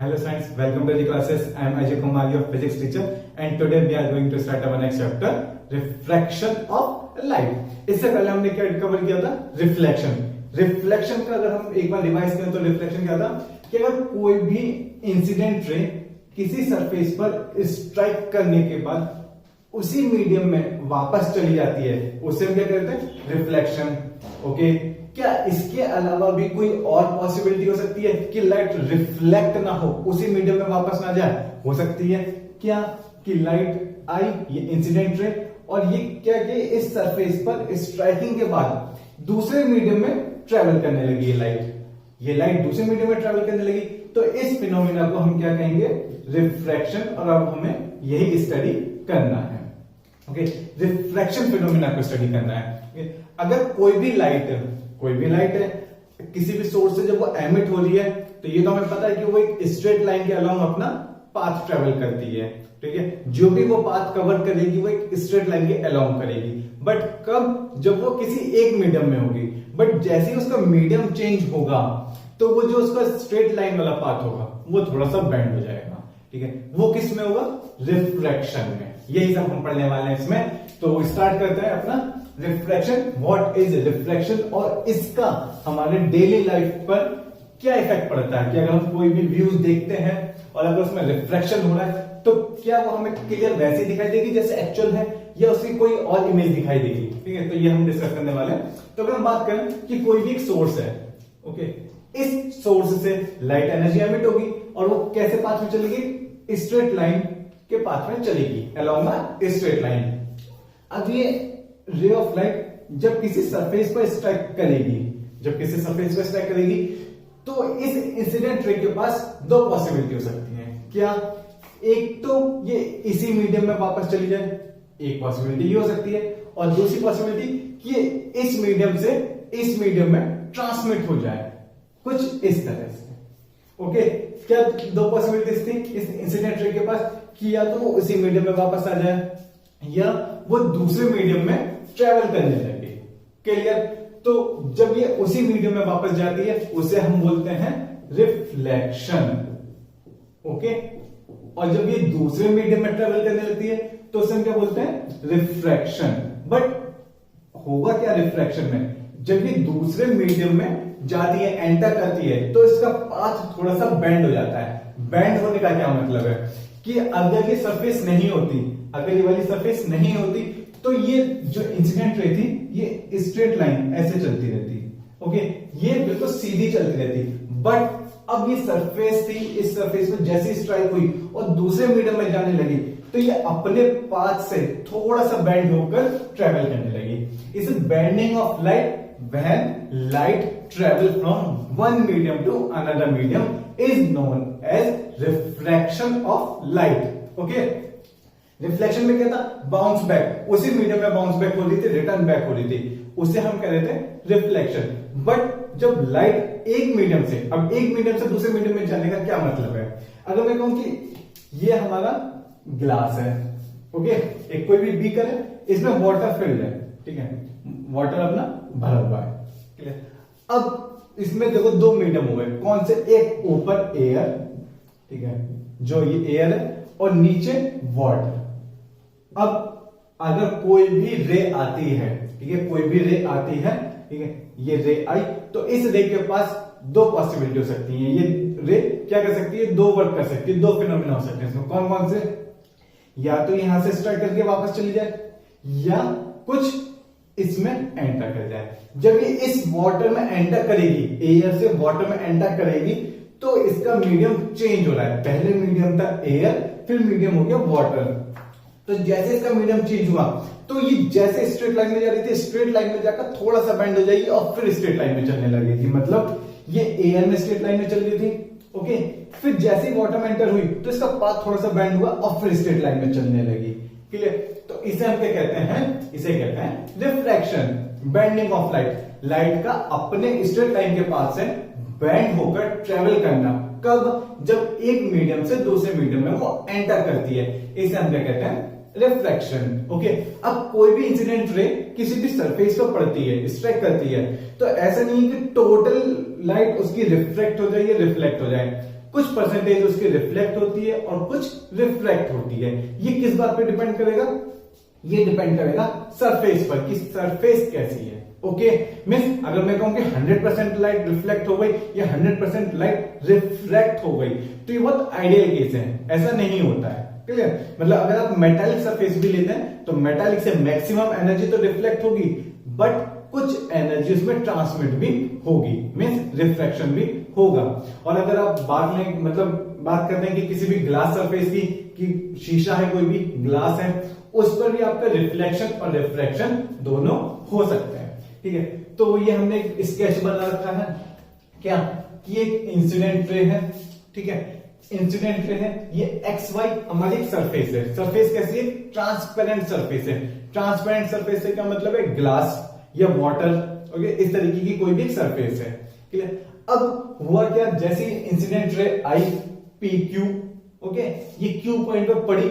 Hello friends, welcome to the classes. I am Ajay Kumar, your physics teacher, and today we are going to start our next chapter, refraction of light. इससे पहले हमने क्या cover किया था? Reflection. Reflection का अगर हम एक बार रिवाइज करें तो रिफ्लेक्शन क्या था कि अगर कोई भी इंसिडेंट रे किसी सरफेस पर स्ट्राइक करने के बाद उसी मीडियम में वापस चली जाती है, उसे हम क्या कहते हैं? रिफ्लेक्शन. ओके, क्या इसके अलावा भी कोई और पॉसिबिलिटी हो सकती है कि लाइट रिफ्लेक्ट ना हो, उसी मीडियम में वापस ना जाए? हो सकती है. क्या कि लाइट आई, ये इंसिडेंट रे, और ये क्या कि इस सरफेस पर स्ट्राइकिंग के बाद दूसरे मीडियम में ट्रेवल करने लगी. ये लाइट दूसरे मीडियम में ट्रेवल करने लगी, तो इस फिनोमिना को हम क्या कहेंगे? रिफ्रैक्शन. और अब हमें यही स्टडी करना है. ओके, रिफ्रैक्शन फिनोमिना को स्टडी करना है. अगर कोई भी लाइट है किसी भी सोर्स से जब वो एमिट हो रही है, तो ये तो हमें पता है कि वो एक स्ट्रेट लाइन के अलोंग अपना पाथ ट्रेवल करती है. ठीक है, जो भी वो पाथ कवर करेगी वो एक स्ट्रेट लाइन के अलोंग करेगी. बट कब? जब वो किसी एक मीडियम में होगी. बट जैसे ही उसका मीडियम चेंज होगा तो वो जो उसका स्ट्रेट लाइन वाला पाथ होगा वो थोड़ा सा बेंड हो जाएगा. ठीक है, वो किस में होगा? रिफ्रैक्शन में. यही सब हम पढ़ने वाले हैं इसमें. तो स्टार्ट करते हैं अपना रिफ्रैक्शन. व्हाट इज रिफ्रैक्शन और इसका हमारे डेली लाइफ पर क्या इफेक्ट पड़ता है. कि अगर हम कोई भी व्यूज देखते हैं और अगर उसमें रिफ्रैक्शन हो रहा है तो क्या वो हमें क्लियर वैसी दिखाई देगी जैसे एक्चुअल है, या उसकी कोई और इमेज दिखाई देगी. ठीक है, तो ये हम डिस्कस करने वाले हैं. तो अगर हम बात करें कि कोई भी एक सोर्स है, ओके, इस सोर्स से लाइट एनर्जी एमिट होगी और वो कैसे पाथ में चलेगी? स्ट्रेट लाइन के पाथ में चलेगी, अलोंग द स्ट्रेट लाइन. अब ये रे ऑफ लाइट जब किसी सरफेस पर स्ट्राइक करेगी, तो इस इंसिडेंट रे के पास दो पॉसिबिलिटी हो सकती है. क्या? एक तो ये इसी मीडियम में वापस चली जाए, एक पॉसिबिलिटी ये हो सकती है, और दूसरी पॉसिबिलिटी कि इस मीडियम से इस मीडियम में ट्रांसमिट हो जाए, कुछ इस तरह से. ओके, क्या दो पॉसिबिलिटीज थी इस इंसिडेंट रे के पास? कि या तो वो उसी मीडियम में वापस आ जाए या वो दूसरे मीडियम में ट्रेवल करने लगे. क्लियर? तो जब ये उसी मीडियम में वापस जाती है उसे हम बोलते हैं रिफ्लेक्शन. ओके, और जब ये दूसरे मीडियम में ट्रेवल करने लगती है तो उसे हम क्या बोलते हैं? रिफ्रैक्शन. बट होगा क्या रिफ्रैक्शन में? जब ये दूसरे मीडियम में जाती है, एंटर करती है, तो इसका पाथ थोड़ा सा बेंड हो जाता है. बेंड होने का क्या मतलब है? कि अगर ये सरफेस नहीं होती, अगर ये वाली सरफेस नहीं होती, तो ये जो इंसिडेंट रे थी ये स्ट्रेट लाइन ऐसे चलती रहती. ओके, ये बिल्कुल सीधी चलती रहती. बट अब ये सरफेस थी, इस सरफेस में जैसे स्ट्राइक हुई और दूसरे मीडियम में जाने लगी, तो ये अपने पाथ से थोड़ा सा बेंड होकर ट्रेवल करने लगी. इस bending of light when light travel from one medium to another medium is known as refraction of light. Okay, reflection में क्या था? बाउंस बैक, उसी मीडियम में बाउंस बैक हो रही थी, रिटर्न बैक हो रही थी, उसे हम कह रहे थे रिफ्लेक्शन. बट जब लाइट एक मीडियम से, अब एक मीडियम से दूसरे मीडियम में जाने का क्या मतलब है? अगर मैं कहूं कि ये हमारा ग्लास है, ओके, एक कोई भी बीकर है, इसमें वाटर फिल्ड है. ठीक है, वाटर अपना भरा हुआ है. क्लियर? अब इसमें देखो दो मीडियम हो गए. कौन से? एक ऊपर एयर, ठीक है, जो ये एयर है, और नीचे वाटर. अब अगर कोई भी रे आती है, ठीक है, कोई भी रे आती है, ठीक है, ये रे आई, तो इस रे के पास दो पॉसिबिलिटी हो सकती है. ये रे क्या कर सकती है? दो वर्क कर सकती है, दो फिनोमिना हो सकते हैं इसमें. कौन कौन से? या तो यहां से स्ट्राइक करके वापस चली जाए, या कुछ इसमें एंटर कर जाए. जब ये इस वाटर में एंटर करेगी, एयर से वाटर में एंटर करेगी, तो इसका मीडियम चेंज हो रहा है. पहले मीडियम था एयर, फिर मीडियम हो गया वाटर. तो जैसे इसका मीडियम चेंज हुआ, तो ये जैसे स्ट्रेट लाइन में जा रही थी, स्ट्रेट लाइन में जाकर थोड़ा सा बेंड हो जाएगी और फिर स्ट्रेट लाइन में चलने लगेगी. मतलब ये एयर में स्ट्रेट लाइन में चल रही थी, ओके, फिर जैसे ही वाटर में एंटर हुई तो इसका पाथ थोड़ा सा बेंड हुआ और फिर स्ट्रेट लाइन में चलने लगी. क्लियर? तो इसे हम क्या कहते हैं? इसे कहते हैं refraction, bending of light. Light का अपने स्ट्रेट लाइन के पास से बेंड होकर ट्रेवल करना. कब? जब एक मीडियम से दूसरे मीडियम में वो एंटर करती है. इसे हम क्या कहते हैं? रिफ्लेक्शन. ओके, अब कोई भी इंसिडेंट रे किसी भी सरफेस पर पड़ती है, स्ट्राइक करती है, तो ऐसा नहीं है कि टोटल लाइट उसकी रिफ्लेक्ट हो जाए या रिफ्लेक्ट हो जाए. कुछ परसेंटेज उसकी रिफ्लेक्ट होती है और कुछ रिफ्रैक्ट होती है। ये किस बात पे डिपेंड करेगा? ये डिपेंड करेगा सरफेस पर कि सरफेस कैसी है। ओके, मीन्स अगर मैं कहूं कि 100% लाइट रिफ्लेक्ट हो गई या 100% लाइट रिफ्रैक्ट हो गई तो ये बहुत आइडियल केस है, ऐसा नहीं होता है। क्लियर? मतलब अगर आप मेटालिक सरफेस भी लेते हैं तो मेटालिक से मैक्सिमम एनर्जी तो रिफ्लेक्ट होगी, बट कुछ एनर्जी उसमें ट्रांसमिट भी होगी, मीन्स रिफ्रैक्शन भी होगा। और अगर आप बात करते हैं कि किसी भी ग्लास सरफेस की, कि शीशा है, कोई भी ग्लास है, उस पर भी आपका रिफ्लेक्शन और रिफ्रैक्शन दोनों हो सकते हैं। ठीक है, तो ये हमने एक स्केच बना रखा है क्या, कि एक इंसिडेंट रे है। ठीक है, इंसिडेंट रे है, ये एक्स वाई हमारी एक सरफेस है। सरफेस कैसी है? ट्रांसपेरेंट सरफेस है। ट्रांसपेरेंट सरफेस से क्या मतलब है? ग्लास या वाटर, ओके, इस तरीके की कोई भी एक सरफेस है। क्लियर? अब हुआ क्या, जैसे incident ray I P Q, okay, ये क्यू पॉइंट पर पड़ी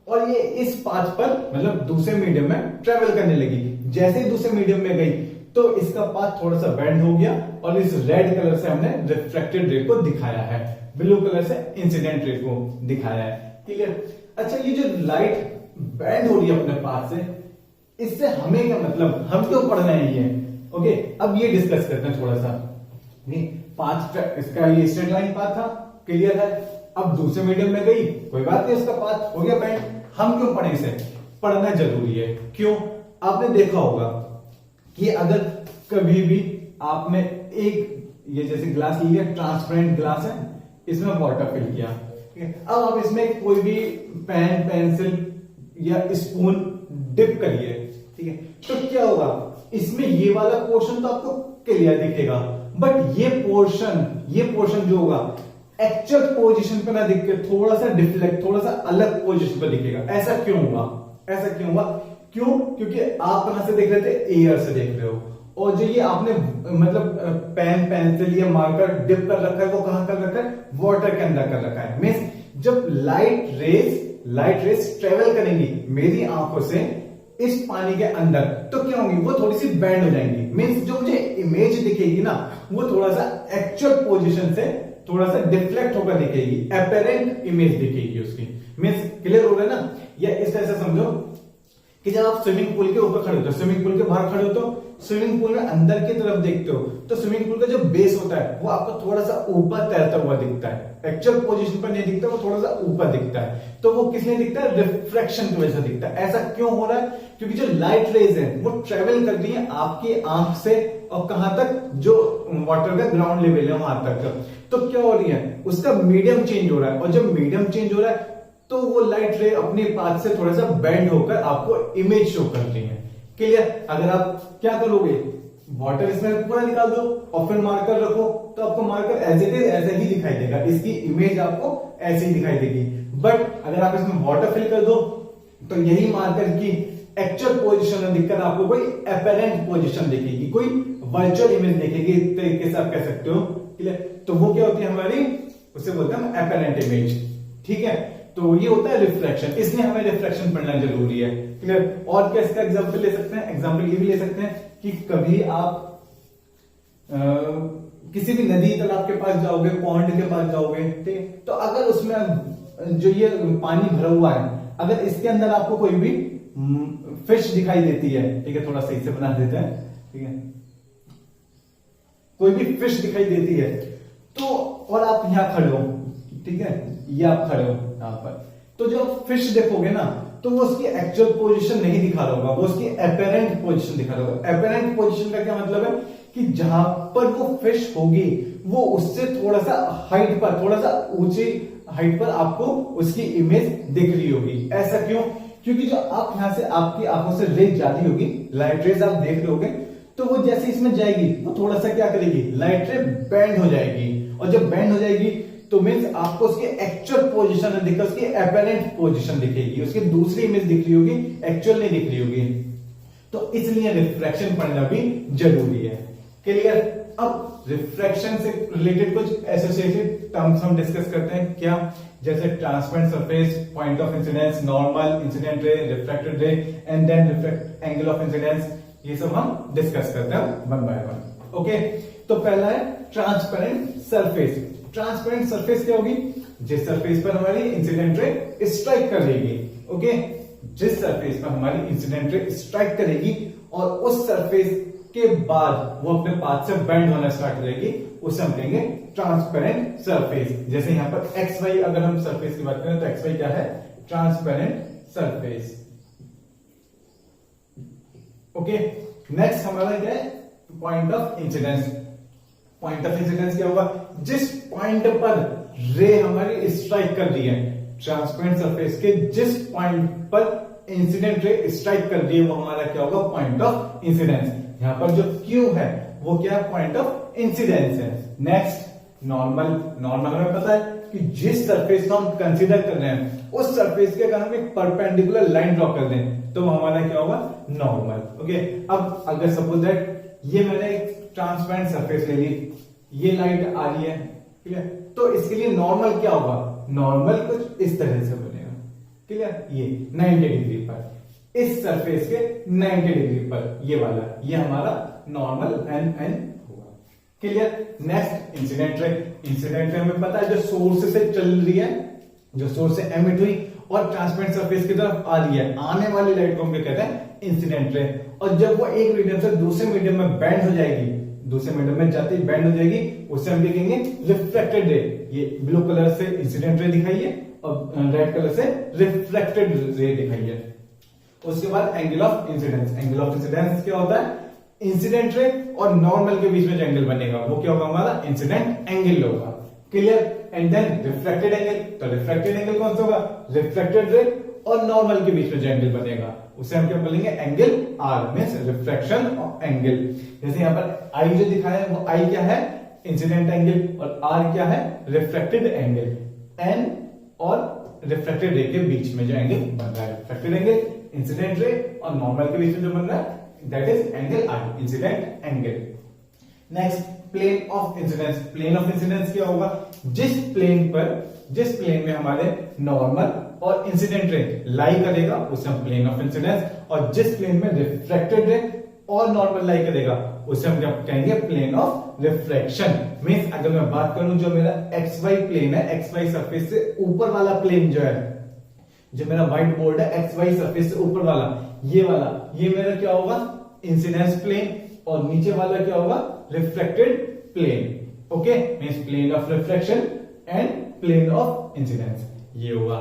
और ये इस पाथ पर मतलब दूसरे मीडियम में ट्रेवल करने लगी। जैसे ही दूसरे मीडियम में गई तो इसका पाथ थोड़ा सा बेंड हो गया और इस रेड कलर से हमने रिफ्लेक्टेड रे को दिखाया है, ब्लू कलर से इंसिडेंट रे को दिखाया है। क्लियर? अच्छा, ये जो लाइट बेंड हो रही है अपने पाथ से, इससे हमें क्या मतलब, हम क्यों पढ़ना है ये? ओके, अब ये डिस्कस करते हैं थोड़ा सा। पाथ इसका ये स्ट्रेट लाइन पाथ था, क्लियर है। अब दूसरे मीडियम में गई, कोई बात नहीं, उसका पाथ हो गया बेंड। हम क्यों पढ़े इसे? पढ़ना जरूरी है। क्यों? आपने देखा होगा कि अगर कभी भी आपने एक ये जैसे ग्लास लिया, ट्रांसपेरेंट ग्लास है, इसमें वाटर फिल किया, अब आप इसमें कोई भी पेन, पेंसिल या स्पून डिप करिए, ठीक है, तो क्या होगा, इसमें ये वाला पोर्शन तो आपको क्लियर दिखेगा, बट ये पोर्शन जो होगा एक्चुअल पोजीशन पे ना दिख के थोड़ा सा डिफ्लेक्ट, थोड़ा सा अलग पोजीशन पे दिखेगा। ऐसा क्यों हुआ? क्यों? क्योंकि आप कहां से देख रहे थे? एयर से देख रहे हो, और जो ये आपने पेन, पेंसिल या मार्कर डिप कर रखा है, वो कहां कर रखा है? वाटर के अंदर कर रखा है। मीन्स जब लाइट रेस ट्रेवल करेंगी मेरी आंखों से इस पानी के अंदर, तो क्या होंगी? वो थोड़ी सी बेंड हो जाएंगी। मीन्स जो मुझे इमेज दिखेगी ना, वो थोड़ा सा एक्चुअल पोजीशन से थोड़ा सा डिफ्लेक्ट होकर दिखेगी, अपेरेंट इमेज दिखेगी उसकी। मीन्स क्लियर हो रहा है ना? या इस तरह से समझो कि जब आप स्विमिंग पूल के ऊपर खड़े होते हो, स्विमिंग पूल के बाहर खड़े हो, तो स्विमिंग पूल में अंदर की तरफ देखते हो, तो स्विमिंग पूल का जो बेस होता है वो आपको थोड़ा सा ऊपर तैरता हुआ दिखता है। एक्चुअल पोजीशन पर नहीं दिखता, वो थोड़ा सा ऊपर दिखता है। तो वो किस लिए दिखता है? रिफ्रैक्शन की वजह से दिखता है। ऐसा क्यों हो रहा है? क्योंकि जो लाइट रेज है वो ट्रेवल कर रही है आपकी आंख से और कहां तक? जो वाटर का ग्राउंड लेवल है वहां तक। तो क्या हो रही है? उसका मीडियम चेंज हो रहा है, और जब मीडियम चेंज हो रहा है तो वो लाइट रे अपने पाथ से थोड़ा सा बेंड होकर आपको इमेज शो कर रही है। क्लियर? अगर आप क्या करोगे, वाटर इसमें पूरा निकाल दो और फिर मार्कर रखो, तो आपको मार्कर एज इट इज ऐसे ही दिखाई देगा, इसकी इमेज आपको ऐसे ही दिखाई देगी। बट अगर आप इसमें वाटर फिल कर दो तो यही मार्कर की एक्चुअल पोजीशन में दिखकर आपको कोई अपेरेंट पोजीशन दिखेगी, कोई वर्चुअल इमेज दिखेगी, इस तरीके से आप कह सकते हो। क्लियर? तो वो क्या होती है हमारी, उसे बोलते हैं अपेरेंट इमेज। ठीक है, तो ये होता है रिफ्लेक्शन, इसलिए हमें रिफ्लेक्शन पढ़ना जरूरी है। क्लियर? और क्या इसका एग्जांपल ले सकते हैं? एग्जांपल ये भी ले सकते हैं कि कभी आप किसी भी नदी तालाब के पास जाओगे, पॉन्ड के पास जाओगे, ठीक, तो अगर उसमें जो ये पानी भरा हुआ है, अगर इसके अंदर आपको कोई भी फिश दिखाई देती है, ठीक है, थोड़ा सही से बना देते हैं, ठीक है, कोई भी फिश दिखाई देती है, तो और आप यहां खड़े हो, ठीक है, ये आप खड़े हो यहां पर, तो जो आप फिश देखोगे ना, तो वो उसकी एक्चुअल पोजीशन नहीं दिखा रहा होगा, वो उसकी अपेरेंट पोजीशन दिखा रहा होगा। अपेरेंट पोजीशन का क्या मतलब है कि जहां पर वो फिश होगी वो उससे थोड़ा सा हाइट पर, थोड़ा सा ऊंची हाइट पर आपको उसकी इमेज दिख रही होगी। ऐसा क्यों? क्योंकि जो आप यहां से आपकी आंखों से रेज जाती होगी, लाइट रेज आप देख रहे होगे, तो वो जैसे इसमें जाएगी वो थोड़ा सा क्या करेगी, लाइट रे बेंड हो जाएगी, और जब बेंड हो जाएगी तो मीन्स आपको उसकी एक्चुअल पोजीशन में दिखेगा, उसकी अपेरेंट पोजीशन दिखेगी, उसकी दूसरी इमेज दिख रही होगी, एक्चुअल नहीं दिख रही होगी। तो इसलिए रिफ्रैक्शन पढ़ना भी जरूरी है। क्लियर? अब रिफ्रैक्शन से रिलेटेड कुछ एसोसिएटेड टर्म्स हम डिस्कस करते हैं। क्या? जैसे transparent surface, point of incidence, normal, incident ray, refracted ray, and then reflect angle of incidence, ये सब हम डिस्कस करते हैं वन बाय वन। ओके, तो पहला है ट्रांसपेरेंट सरफेस। ट्रांसपेरेंट सरफेस क्या होगी? जिस सरफेस पर हमारी इंसिडेंट रे स्ट्राइक करेगी, ओके, जिस सरफेस पर हमारी इंसिडेंट रे स्ट्राइक करेगी और उस सरफेस के बाद वो अपने पाथ से बेंड होना स्टार्ट करेगी, उसे हम कहेंगे ट्रांसपेरेंट सरफेस। जैसे यहां पर एक्स वाई, अगर हम सरफेस की बात करें तो एक्स वाई क्या है? Transparent surface. ओके, नेक्स्ट हमारा क्या है? Point of incidence. Point of incidence क्या होगा? जिस पॉइंट पर रे हमारी स्ट्राइक कर रही है, ट्रांसपेरेंट सरफेस के जिस पॉइंट पर इंसिडेंट रे स्ट्राइक कर रही है, वो हमारा क्या होगा? Point of incidence. यहां पर जो Q है वो क्या है? पॉइंट ऑफ इंसिडेंस है। Next normal. नॉर्मल हमें पता है कि जिस सरफेस को हम कंसीडर कर रहे हैं उस सरफेस के अगर हम एक परपेंडिकुलर लाइन ड्रॉ कर दें तो हमारा क्या होगा? नॉर्मल। ओके, अब अगर सपोज दैट ये मैंने एक ट्रांसपेरेंट सरफेस ले ली, ये लाइट आ रही है, ठीक है, तो इसके लिए नॉर्मल क्या होगा? नॉर्मल कुछ इस तरह से बनेगा, क्लियर? ये 90 डिग्री पर, इस सरफेस के 90 डिग्री पर ये वाला, ये हमारा नॉर्मल एन होगा, clear? Next incident ray. Incident ray हमें पता है जो सोर्स से चल रही है, जो सोर्स से एमिट हुई और ट्रांसपेरेंट सरफेस की तरफ आ रही है, आने वाली लाइट को हम क्या कहते हैं? Incident ray. और जब वो एक मीडियम से दूसरे मीडियम में बेंड हो जाएगी, दूसरे मीडियम में जाते ही बेंड हो जाएगी, उससे हम देखेंगे रिफ्लेक्टेड रे। ये ब्लू कलर से इंसिडेंट रे दिखाई है और रेड कलर से रिफ्लेक्टेड रे दिखाई है। उसके बाद angle of incidence. Angle of incidence क्या होता है? इंसिडेंट रे और नॉर्मल के बीच में जो एंगल बनेगा वो क्या होगा? हमारा इंसिडेंट एंगल होगा, clear? And then reflected angle. तो रिफ्लेक्टेड एंगल कौन सा होगा? रिफ्लेक्टेड रे और नॉर्मल के बीच में जो एंगल बनेगा उसे हम क्या बोलेंगे? Angle R, means reflection of angle. जैसे यहां पर आई जो दिखाया है वो आई क्या है? इंसिडेंट एंगल, और आर क्या है? Reflected angle. एन और रिफ्लेक्टेड रे के बीच में जो एंगल बन रहा है, रिफ्लेक्टेड एंगल, इंसिडेंट रे और नॉर्मल के बीच में जो बन रहा है, that is angle R, incident angle. Next plane of incidence. Plane of incidence क्या होगा? जिस प्लेन में हमारे नॉर्मल और इंसिडेंट रे लाई करेगा उसे हम प्लेन ऑफ इंसिडेंस, और जिस प्लेन में रिफ्लेक्टेड रे और नॉर्मल लाई करेगा उसे हम क्या कहेंगे? Plane of reflection. मींस अगर मैं बात करूं जो मेरा एक्स वाई प्लेन है, एक्स वाई सरफेस से ऊपर वाला प्लेन जो है, जो मेरा व्हाइट बोर्ड है, एक्स वाई सरफेस से ऊपर वाला, ये वाला, ये मेरा क्या होगा? इंसिडेंस प्लेन, और नीचे वाला क्या होगा? Reflected plane. Okay, means plane of reflection and plane of incidence, ये होगा,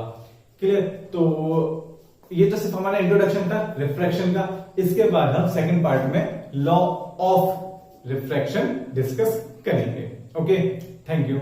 क्लियर? तो ये तो सिर्फ हमारा इंट्रोडक्शन था रिफ्लेक्शन का। इसके बाद हम सेकंड पार्ट में लॉ ऑफ रिफ्लेक्शन डिस्कस करेंगे। Okay, thank you.